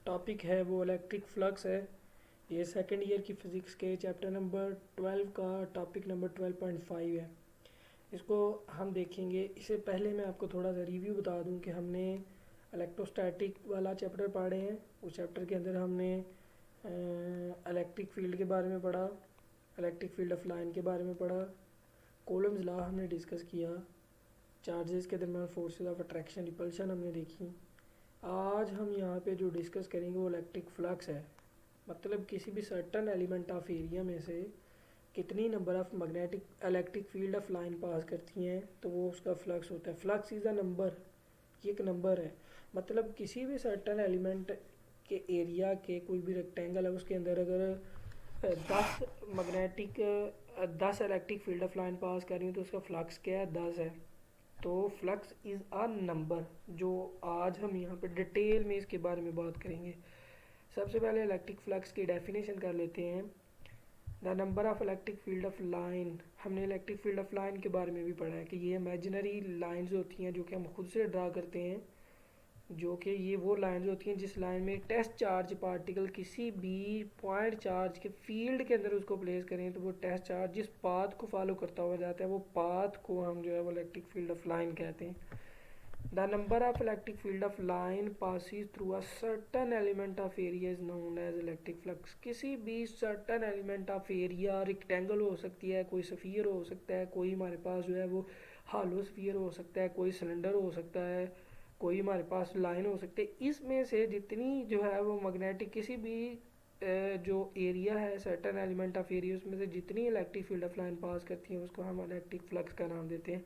Topic है वो electric flux है। ये सेकंड ईयर की फ़िज़िक्स के चैप्टर नंबर 12 का टॉपिक नंबर 12.5 है। इसको हम देखेंगे। इससे पहले मैं आपको थोड़ा सा रिव्यू बता दूं कि हमने इलेक्ट्रोस्टैटिक वाला चैप्टर पढ़े हैं। उस चैप्टर के अंदर हमने इलेक्ट्रिक फील्ड के बारे में पढ़ा, इलेक्ट्रिक फील्ड ऑफ लाइन के बारे में पढ़ा, कूलम्स लॉ हमने डिस्कस किया, चार्जेस के दरमियान फोर्सेस ऑफ अट्रैक्शन रिपल्शन हमने देखी। आज हम यहाँ पे जो डिस्कस करेंगे वो इलेक्ट्रिक फ्लक्स है। मतलब किसी भी सर्टन एलिमेंट ऑफ एरिया में से कितनी number of magnetic electric field of line pass करती हैं तो वो उसका फ्लक्स होता है। फ्लक्स इज़ अ नंबर, ये एक नंबर है। मतलब किसी भी सर्टन एलिमेंट के एरिया के कोई भी रेक्टेंगल है उसके अंदर अगर 10 magnetic 10 electric field of line pass कर रही है तो उसका फ्लक्स क्या है, 10 है। तो फ्लक्स इज़ अ नंबर, जो आज हम यहाँ पे डिटेल में इसके बारे में बात करेंगे। सबसे पहले इलेक्ट्रिक फ्लक्स की डेफिनेशन कर लेते हैं। The number of electric field of line, हमने इलेक्ट्रिक फील्ड ऑफ लाइन के बारे में भी पढ़ा है कि ये इमेजिनरी लाइंस होती हैं जो कि हम खुद से ड्रा करते हैं, जो कि ये वो लाइंस होती हैं जिस लाइन में टेस्ट चार्ज पार्टिकल किसी भी पॉइंट चार्ज के फील्ड के अंदर उसको प्लेस करें तो वो टेस्ट चार्ज जिस पाथ को फॉलो करता हुआ जाता है वो पाथ को हम जो है वो इलेक्ट्रिक फील्ड ऑफ लाइन कहते हैं। The number of electric field of line passes through a certain element of area is known as electric flux. किसी भी certain element of area, rectangle हो सकती है, कोई स्फीयर हो सकता है, कोई हमारे पास जो है वो हालो स्फीयर हो सकता है, कोई सिलेंडर हो सकता है, कोई हमारे पास लाइन हो सकती है। इसमें से जितनी जो है वो मैग्नेटिक किसी भी जो एरिया है सर्टन एलिमेंट ऑफ एरिया उसमें से जितनी electric field of line pass करती है उसको हम इलेक्ट्रिक फ्लक्स का नाम देते हैं।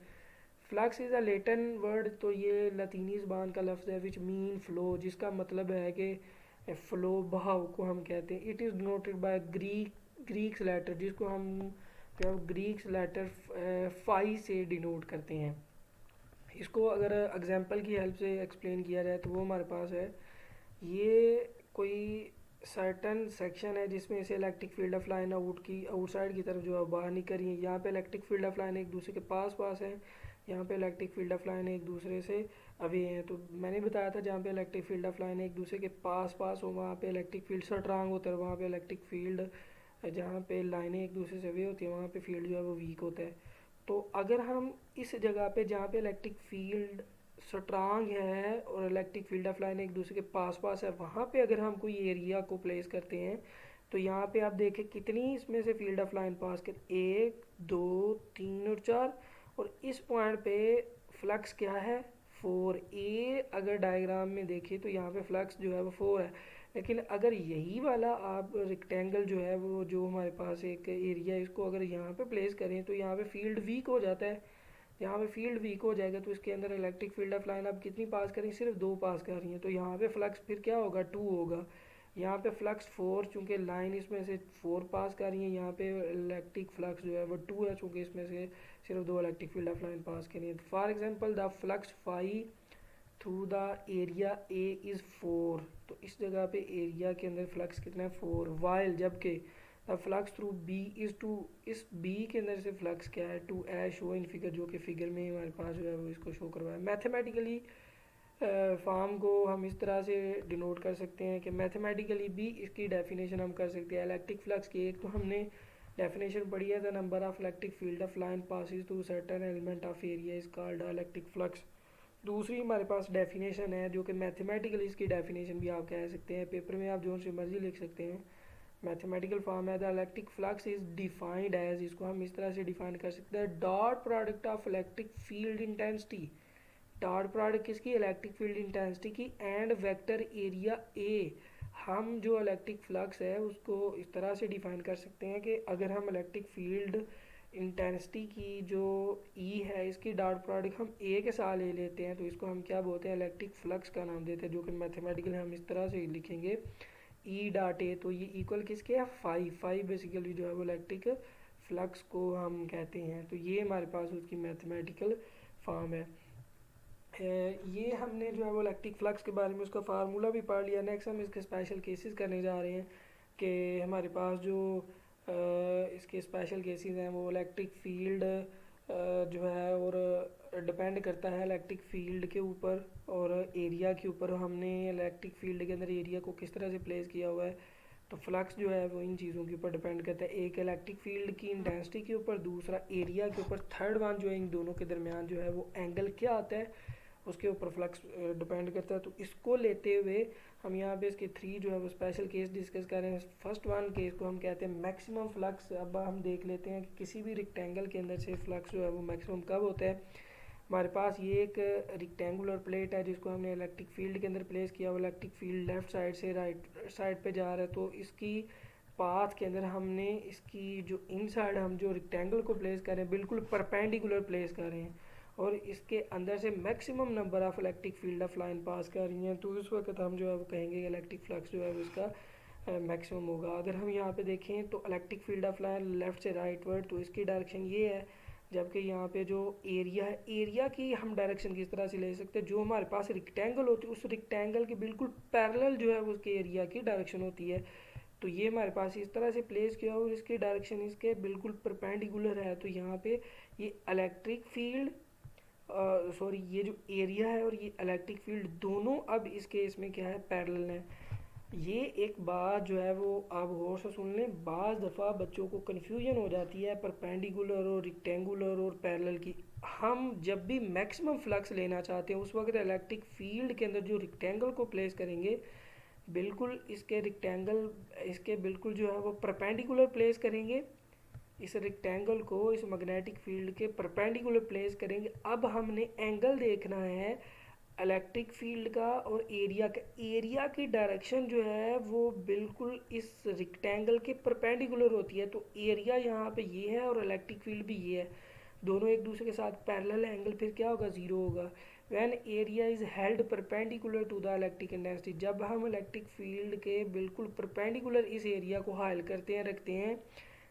Flux is a Latin word, तो ये लतीनी ज़बान का लफ्ज़ है विच मीन फ़्लो, जिसका मतलब है कि फ़्लो, बहाव को हम कहते हैं। It is denoted by greeks letter, जिसको हम जो ग्रीक्स लेटर फाई से डिनोट करते हैं। इसको अगर एग्जांपल की हेल्प से एक्सप्लेन किया जाए तो वो हमारे पास है, ये कोई सर्टन सेक्शन है जिसमें से electric field of line outside की तरफ जो है बाहर निकल रही है। यहाँ पे इलेक्ट्रिक फील्ड ऑफ लाइन एक दूसरे के पास पास है, यहाँ पे इलेक्ट्रिक फील्ड ऑफ लाइन एक दूसरे से अवे हैं। तो मैंने बताया था जहाँ पे इलेक्ट्रिक फील्ड ऑफ लाइन एक दूसरे के पास पास हो वहाँ पे इलेक्ट्रिक फील्ड स्ट्रांग होता है, वहाँ पे इलेक्ट्रिक फील्ड जहाँ पे लाइनें एक दूसरे से अवे होती हैं वहाँ पे फील्ड जो है वो वीक होता है। तो अगर हम इस जगह पे जहाँ पे इलेक्ट्रिक फील्ड स्ट्रांग है और इलेक्ट्रिक फील्ड ऑफ लाइन एक दूसरे के पास पास है वहाँ पे अगर हम कोई एरिया को प्लेस करते हैं तो यहाँ पे आप देखें कितनी इसमें से फील्ड ऑफ लाइन पास कर, 1 2 3 और 4, और इस पॉइंट पे फ्लक्स क्या है, 4 ए। अगर डायग्राम में देखें तो यहाँ पे फ्लक्स जो है वो 4 है। लेकिन अगर यही वाला आप रेक्टेंगल जो है वो जो हमारे पास एक एरिया है इसको अगर यहाँ पे प्लेस करें तो यहाँ पे फील्ड वीक हो जाता है। यहाँ पे फील्ड वीक हो जाएगा तो इसके अंदर इलेक्ट्रिक फील्ड ऑफ लाइन आप कितनी पास करें, सिर्फ 2 पास कर रही हैं, तो यहाँ पे फ्लक्स फिर क्या होगा, 2 होगा। यहाँ पे फ्लक्स 4, चूँकि लाइन इसमें से 4 पास कर रही है, यहाँ पे इलेक्ट्रिक फ्लक्स जो है वो 2 है, चूँकि इसमें से सिर्फ 2 electric field of line pass करी है। For example the flux phi through the area A is 4, तो इस जगह पे एरिया के अंदर फ्लक्स कितना है, 4। वाइल जबकि the flux through B is 2, इस बी के अंदर से फ्लक्स क्या है, 2 एज शो इन फिगर, जो कि फिगर में हमारे पास जो है वो इसको शो करवाया। मैथमेटिकली फॉर्म को हम इस तरह से डिनोट कर सकते हैं कि मैथमेटिकली भी इसकी डेफिनेशन हम कर सकते हैं इलेक्ट्रिक फ्लक्स की। एक तो हमने डेफिनेशन पढ़ी है, the number of electric field of line passes through certain element of area is called electric flux. दूसरी हमारे पास डेफिनेशन है जो कि मैथमेटिकली इसकी डेफिनेशन भी आप कह सकते हैं, पेपर में आप जो सी मर्जी लिख सकते हैं। मैथमेटिकल फॉर्म है the electric flux is defined as, इसको हम इस तरह से डिफाइन कर सकते हैं, dot product of electric field intensity, dot product किसकी, इलेक्ट्रिक फील्ड इंटेंसिटी की, एंड वेक्टर एरिया ए। हम जो इलेक्ट्रिक फ्लक्स है उसको इस तरह से डिफाइन कर सकते हैं कि अगर हम इलेक्ट्रिक फील्ड इंटेंसिटी की जो ई है इसकी डॉट प्रोडक्ट हम ए के साथ ले लेते हैं तो इसको हम क्या बोलते हैं, इलेक्ट्रिक फ्लक्स का नाम देते हैं, जो कि मैथमेटिकली हम इस तरह से लिखेंगे ई डॉट ए। तो ये इक्वल किसके है, 5 बेसिकली जो है वो इलेक्ट्रिक फ्लक्स को हम कहते हैं। तो ये हमारे पास उसकी मैथमेटिकल फॉर्म है। ये हमने जो है वो इलेक्ट्रिक फ्लक्स के बारे में उसका फार्मूला भी पढ़ लिया। नेक्स्ट हम इसके स्पेशल केसेस करने जा रहे हैं कि हमारे पास जो इसके स्पेशल केसेस हैं वो इलेक्ट्रिक फील्ड जो है और डिपेंड करता है इलेक्ट्रिक फील्ड के ऊपर और एरिया के ऊपर। हमने इलेक्ट्रिक फील्ड के अंदर एरिया को किस तरह से प्लेस किया हुआ है, तो फ्लक्स जो है वो इन चीज़ों के ऊपर डिपेंड करता है। एक इलेक्ट्रिक फील्ड की इंटेंसिटी के ऊपर, दूसरा एरिया के ऊपर, थर्ड वन जो है इन दोनों के दरमियान जो है वो एंगल क्या आता है उसके ऊपर फ्लक्स डिपेंड करता है। तो इसको लेते हुए हम यहाँ पे इसके थ्री जो है वो स्पेशल केस डिस्कस कर रहे हैं। फर्स्ट वन केस को हम कहते हैं मैक्सिमम फ्लक्स। अब हम देख लेते हैं कि किसी भी रेक्टेंगल के अंदर से फ्लक्स जो है वो मैक्सिमम कब होता है। हमारे पास ये एक रेक्टेंगुलर प्लेट है जिसको हमने इलेक्ट्रिक फील्ड के अंदर प्लेस किया हुआ। इलेक्ट्रिक फील्ड लेफ्ट साइड से राइट साइड पे जा रहा है, तो इसकी पाथ के अंदर हमने इसकी जो इन साइड हम जो रेक्टेंगल को प्लेस कर रहे हैं बिल्कुल परपेंडिकुलर प्लेस कर रहे हैं और इसके अंदर से maximum number of electric field of line pass कर रही हैं, तो उस वक्त हम जो है वो कहेंगे इलेक्ट्रिक फ्लक्स जो है वो इसका मैक्सिमम होगा। अगर हम यहाँ पे देखें तो electric field of line left से राइट वर्ड, तो इसकी डायरेक्शन ये है, जबकि यहाँ पे जो एरिया है, एरिया की हम डायरेक्शन किस तरह से ले सकते हैं, जो हमारे पास रेक्टेंगल होती है उस रेक्टेंगल के बिल्कुल पैरेलल जो है वो उसके एरिया की डायरेक्शन होती है। तो ये हमारे पास इस तरह से प्लेस किया और इसकी डायरेक्शन इसके बिल्कुल परपेंडिकुलर है। तो यहाँ पे ये इलेक्ट्रिक फील्ड सॉरी ये जो एरिया है और ये इलेक्ट्रिक फील्ड दोनों अब इस केस में क्या है, पैरेलल है। ये एक बात जो है वो आप गौर से सुन लें, बाज़ दफ़ा बच्चों को कन्फ्यूजन हो जाती है परपेंडिकुलर और रेक्टेंगुलर और पैरेलल की। हम जब भी मैक्सिमम फ्लक्स लेना चाहते हैं उस वक्त इलेक्ट्रिक फील्ड के अंदर जो रेक्टेंगल को प्लेस करेंगे बिल्कुल इसके रेक्टेंगल इसके बिल्कुल जो है वो परपेंडिकुलर प्लेस करेंगे, इस रेक्टेंगल को इस मैग्नेटिक फील्ड के परपेंडिकुलर प्लेस करेंगे। अब हमने एंगल देखना है इलेक्ट्रिक फील्ड का और एरिया का। एरिया की डायरेक्शन जो है वो बिल्कुल इस रेक्टेंगल के परपेंडिकुलर होती है, तो एरिया यहाँ पे ये है और इलेक्ट्रिक फील्ड भी ये है, दोनों एक दूसरे के साथ पैरेलल एंगल, फिर क्या होगा, ज़ीरो होगा। When area is held perpendicular to the electric intensity, जब हम इलेक्ट्रिक फील्ड के बिल्कुल परपेंडिकुलर इस एरिया को हाइल करते हैं रखते हैं,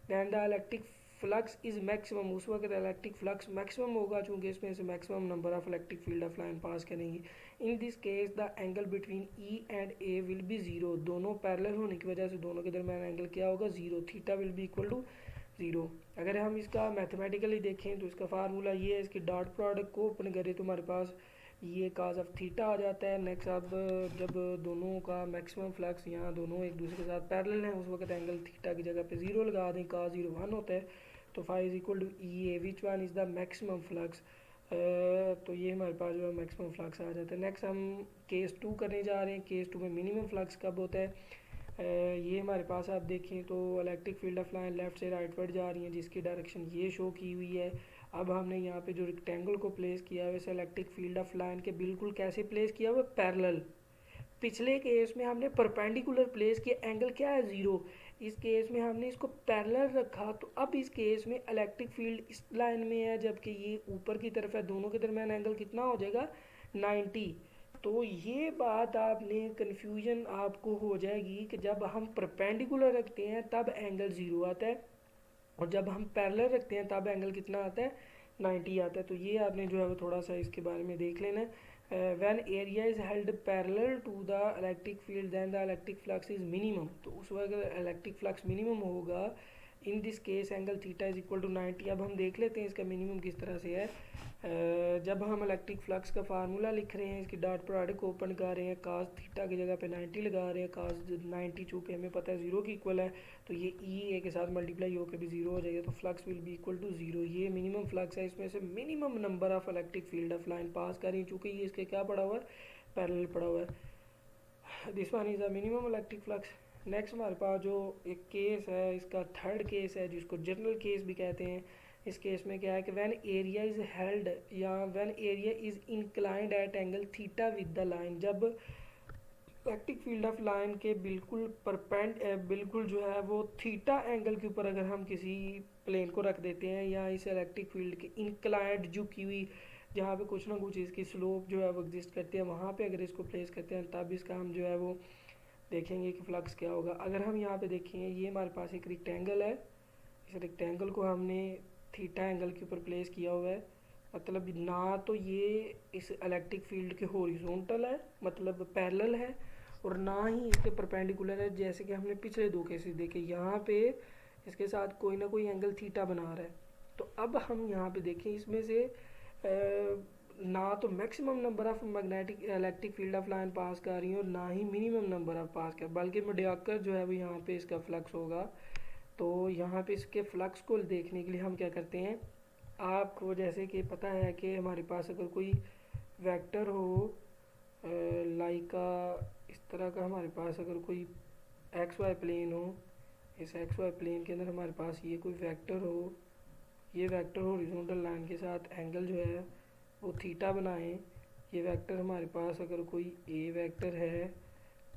then the electric flux is maximum, उस वक्त इलेक्ट्रिक फ्लक्स मैक्सिमम होगा चूँकि इसमें से maximum number of electric field of line pass करेंगे। In this case the angle between E and A will be zero, दोनों पैरेलल होने की वजह से दोनों के दरमियान एंगल क्या होगा, zero, theta will be equal to zero. अगर हम इसका मैथमेटिकली देखें तो इसका फार्मूला ये है, इसकी डॉट प्रोडक्ट को ओपन करें तो हमारे पास ये काज ऑफ थीटा आ जाता है। नेक्स्ट अब जब दोनों का मैक्सिमम फ्लक्स यहाँ दोनों एक दूसरे के साथ पैरेलल हैं उस वक्त एंगल थीटा की जगह पे ज़ीरो लगा दें, का 0 1 होता है, तो phi is equal to E A, which one is the maximum flux. तो ये हमारे पास जो है मैक्सिमम फ्लक्स आ जाता है। नेक्स्ट हम केस 2 करने जा रहे हैं। केस 2 में मिनिमम फ्लक्स कब होता है, ये हमारे पास आप देखें तो electric field of line left से राइट वर्ड जा रही है जिसकी डायरेक्शन ये शो की हुई है। अब हमने यहाँ पे जो रेक्टेंगल को प्लेस किया है वैसे इलेक्ट्रिक फील्ड ऑफ लाइन के बिल्कुल कैसे प्लेस किया हुआ, पैरेलल। पिछले केस में हमने परपेंडिकुलर प्लेस किया, एंगल क्या है, ज़ीरो। इस केस में हमने इसको पैरेलल रखा, तो अब इस केस में इलेक्ट्रिक फील्ड इस लाइन में है जबकि ये ऊपर की तरफ है, दोनों के दरमियान एंगल कितना हो जाएगा, 90। तो ये बात आपने कन्फ्यूजन आपको हो जाएगी कि जब हम परपेंडिकुलर रखते हैं तब एंगल ज़ीरो आता है और जब हम पैरेलल रखते हैं तब एंगल कितना आता है, 90 आता है। तो ये आपने जो है वो थोड़ा सा इसके बारे में देख लेना है। When area is held parallel to the electric field than the electric flux is minimum, तो उस वक्त इलेक्ट्रिक फ्लक्स मिनिमम होगा। In this case angle theta is equal to 90। अब हम देख लेते हैं इसका मिनिमम किस तरह से है। जब हम इलेक्ट्रिक फ्लक्स का फार्मूला लिख रहे हैं, इसकी डॉट प्रोडक्ट को ओपन कर रहे हैं, काज थीटा की जगह पे 90 लगा रहे हैं, काज 90 चूँकि हमें पता है ज़ीरो की इक्वल है तो ये ई ए के साथ मल्टीप्लाई होकर भी ज़ीरो हो जाएगा, तो flux will be equal to zero. ये मिनिमम फ्लक्स है, इसमें से minimum number of electric field of line pass कर रही है चूँकि ये इसके क्या पड़ा हुआ है, पैरेलल पड़ा हुआ है। This one is a minimum electric flux. Next हमारे पास जो एक केस है, इसका थर्ड केस है जिसको जनरल केस भी कहते हैं। इस केस में क्या है कि व्हेन एरिया इज हेल्ड या when area is inclined at angle theta with the line, जब इलेक्ट्रिक फील्ड ऑफ लाइन के बिल्कुल बिल्कुल जो है वो थीटा एंगल के ऊपर अगर हम किसी प्लेन को रख देते हैं या इस इलेक्ट्रिक फील्ड के इंक्लाइंड झुकी हुई जहाँ पे कुछ ना कुछ इसकी स्लोप जो है वो एग्जिस्ट करती है वहाँ पे अगर इसको प्लेस करते हैं तब इसका हम जो है वो देखेंगे कि फ्लक्स क्या होगा। अगर हम यहाँ पे देखें ये हमारे पास एक रेक्टेंगल है, इस रेक्टेंगल को हमने थीटा एंगल के ऊपर प्लेस किया हुआ है, मतलब ना तो ये इस इलेक्ट्रिक फील्ड के हॉरिजॉन्टल है मतलब पैरेलल है और ना ही इसके परपेंडिकुलर है, जैसे कि हमने पिछले दो केसेस देखे। यहाँ पे इसके साथ कोई ना कोई एंगल थीटा बना रहा है तो अब हम यहाँ पे देखें इसमें से ना तो maximum number of magnetic electric field of line pass कर रही है और ना ही मिनिमम नंबर ऑफ पास कर, बल्कि मीडियोकर जो है वो यहाँ पे इसका फ्लक्स होगा। तो यहाँ पे इसके फ्लक्स को देखने के लिए हम क्या करते हैं, आपको जैसे कि पता है कि हमारे पास अगर कोई वेक्टर हो लाइक इस तरह का, हमारे पास अगर कोई एक्स वाई प्लेन हो, इस एक्स वाई प्लेन के अंदर हमारे पास ये कोई वेक्टर हो, ये वेक्टर हॉरिजॉन्टल लाइन के साथ एंगल जो है वो थीटा बनाएं। ये वेक्टर हमारे पास अगर कोई ए वेक्टर है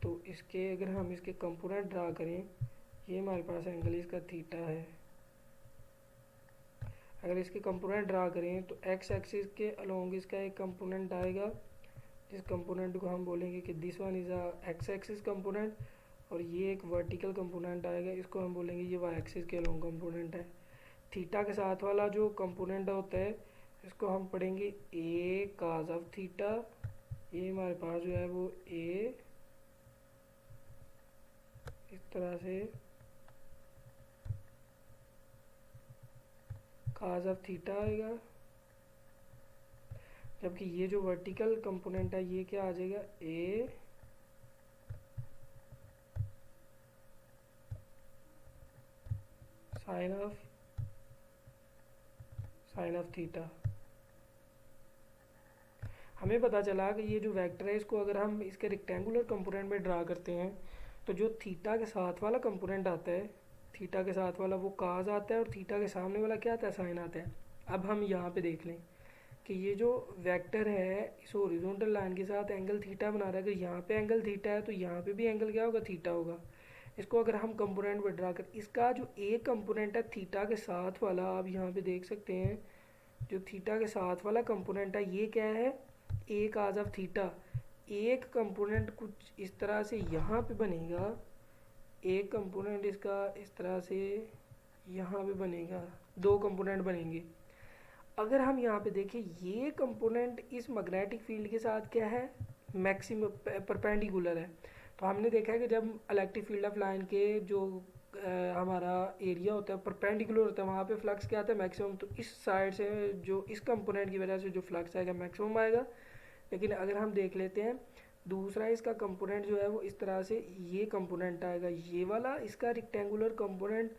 तो इसके अगर हम इसके कंपोनेंट ड्रा करें, ये हमारे पास एंगल इसका थीटा है। अगर इसके कंपोनेंट ड्रा करें तो एक्स एक्सिस के अलोंग इसका एक कंपोनेंट आएगा, जिस कंपोनेंट को हम बोलेंगे कि this one is a x axis component, और ये एक वर्टिकल कंपोनेंट आएगा, इसको हम बोलेंगे ये वाई एक्सिस के अलोंग कंपोनेंट है। थीटा के साथ वाला जो कंपोनेंट होता है इसको हम पढ़ेंगे ए काज ऑफ थीटा। ये हमारे पास जो है वो ए इस तरह से काज ऑफ थीटा आएगा, जबकि ये जो वर्टिकल कंपोनेंट है ये क्या आ जाएगा, ए साइन ऑफ थीटा। हमें पता चला कि ये जो वेक्टर है इसको अगर हम इसके रेक्टेंगुलर कंपोनेंट में ड्रा करते हैं तो जो थीटा के साथ वाला कंपोनेंट आता है, थीटा के साथ वाला वो काज आता है और थीटा के सामने वाला क्या आता है, साइन आता है। अब हम यहाँ पे देख लें कि ये जो वेक्टर है इस हॉरिजॉन्टल लाइन के साथ एंगल थीटा बना रहा है। अगर यहाँ पे एंगल थीटा है तो यहाँ पे भी एंगल क्या होगा, थीटा होगा। इसको अगर हम कंपोनेंट में ड्रा कर, इसका जो एक कंपोनेंट है थीटा के साथ वाला, आप यहाँ पे देख सकते हैं जो थीटा के साथ वाला कंपोनेंट है ये क्या है, ए काज ऑफ थीटा। एक कंपोनेंट कुछ इस तरह से यहाँ पे बनेगा, एक कंपोनेंट इसका इस तरह से यहाँ पे बनेगा, दो कंपोनेंट बनेंगे। अगर हम यहाँ पे देखें ये कंपोनेंट इस मैग्नेटिक फील्ड के साथ क्या है, मैक्सिमम परपेंडिकुलर है। तो हमने देखा है कि जब इलेक्ट्रिक फील्ड ऑफ लाइन के जो हमारा एरिया होता है परपेंडिकुलर होता है वहाँ पे फ्लक्स क्या आता है, मैक्सिमम। तो इस साइड से जो इस कंपोनेंट की वजह से जो फ्लक्स आएगा मैक्सिमम आएगा। लेकिन अगर हम देख लेते हैं दूसरा इसका कंपोनेंट जो है वो इस तरह से ये कंपोनेंट आएगा, ये वाला इसका रेक्टेंगुलर कंपोनेंट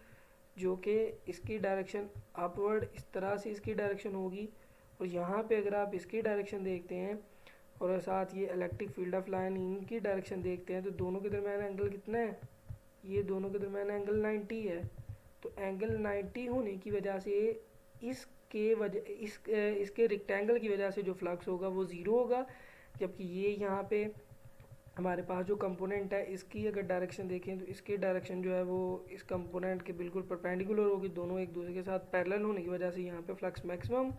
जो कि इसकी डायरेक्शन अपवर्ड इस तरह से इसकी डायरेक्शन होगी। और यहाँ पे अगर आप इसकी डायरेक्शन देखते हैं और साथ ये इलेक्ट्रिक फील्ड ऑफ लाइन इनकी डायरेक्शन देखते हैं तो दोनों के दरमियान एंगल कितना है, ये दोनों के दरमियान एंगल 90 है। तो एंगल 90 होने की वजह से इसके रेक्टेंगल की वजह से जो फ्लक्स होगा वो ज़ीरो होगा। जबकि ये यहाँ पे हमारे पास जो कंपोनेंट है इसकी अगर डायरेक्शन देखें तो इसकी डायरेक्शन जो है वो इस कंपोनेंट के बिल्कुल परपेंडिकुलर होगी, दोनों एक दूसरे के साथ पैरेलल होने की वजह से यहाँ पे फ्लक्स मैक्सिमम,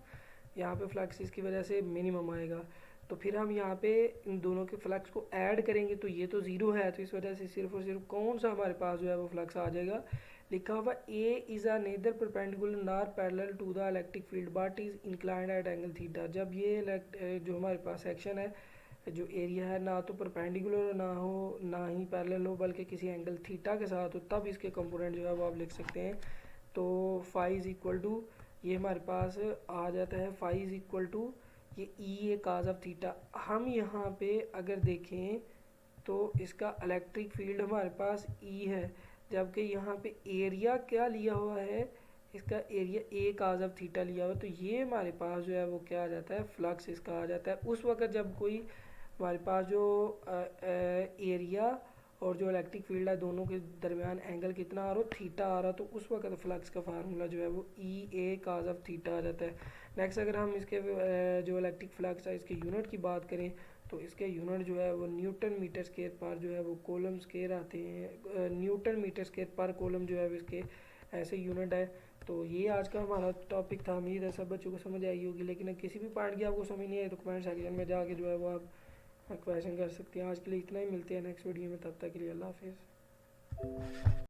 यहाँ पे फ्लक्स इसकी वजह से मिनिमम आएगा। तो फिर हम यहाँ पे इन दोनों के फ्लक्स को ऐड करेंगे तो ये तो ज़ीरो है, तो इस वजह से सिर्फ और सिर्फ कौन सा हमारे पास जो है वो फ्लक्स आ जाएगा, लिखा हुआ A is a neither perpendicular nor parallel to the electric field but is inclined at angle theta. जब ये जो हमारे पास सेक्शन है, जो एरिया है, ना तो परपेंडिकुलर ना हो ना ही पैरेलल हो बल्कि किसी एंगल थीटा के साथ हो, तब इसके कंपोनेंट जो है वो आप लिख सकते हैं। तो फाई इज़ इक्वल टू ये हमारे पास आ जाता है, फाई इज़ इक्वल टू ये ई ए काज ऑफ थीटा। हम यहाँ पे अगर देखें तो इसका इलेक्ट्रिक फील्ड हमारे पास ई है, जबकि यहाँ पे एरिया क्या लिया हुआ है, इसका area A cause of theta लिया हुआ है। तो ये हमारे पास जो है वो क्या आ जाता है, फ्लक्स इसका आ जाता है। उस वक्त जब कोई हमारे पास जो एरिया और जो इलेक्ट्रिक फील्ड है दोनों के दरमियान एंगल कितना आ रहा हो, थीटा आ रहा, तो उस वक्त फ्लक्स का फार्मूला जो है वो ई ए काज ऑफ थीटा आ जाता है। नेक्स्ट अगर हम इसके जो इलेक्ट्रिक फ्लक्स है इसके यूनिट की बात करें तो इसके यूनिट जो है वो न्यूटन मीटर स्क्वायर पर जो है वो कोलम स्क्वायर आते हैं, न्यूटन मीटर स्क्वायर पर कोलम जो है इसके ऐसे यूनिट है। तो ये आज का हमारा टॉपिक था। उम्मीद है सब बच्चों को समझ आई होगी, लेकिन किसी भी पॉइंट की आपको समझ नहीं आई तो कमेंट सेक्शन में जाके जो है वो आप क्वेश्चन कर सकते हैं। आज के लिए इतना ही, मिलते हैं नेक्स्ट वीडियो में, तब तक के लिए अल्लाह हाफिज़।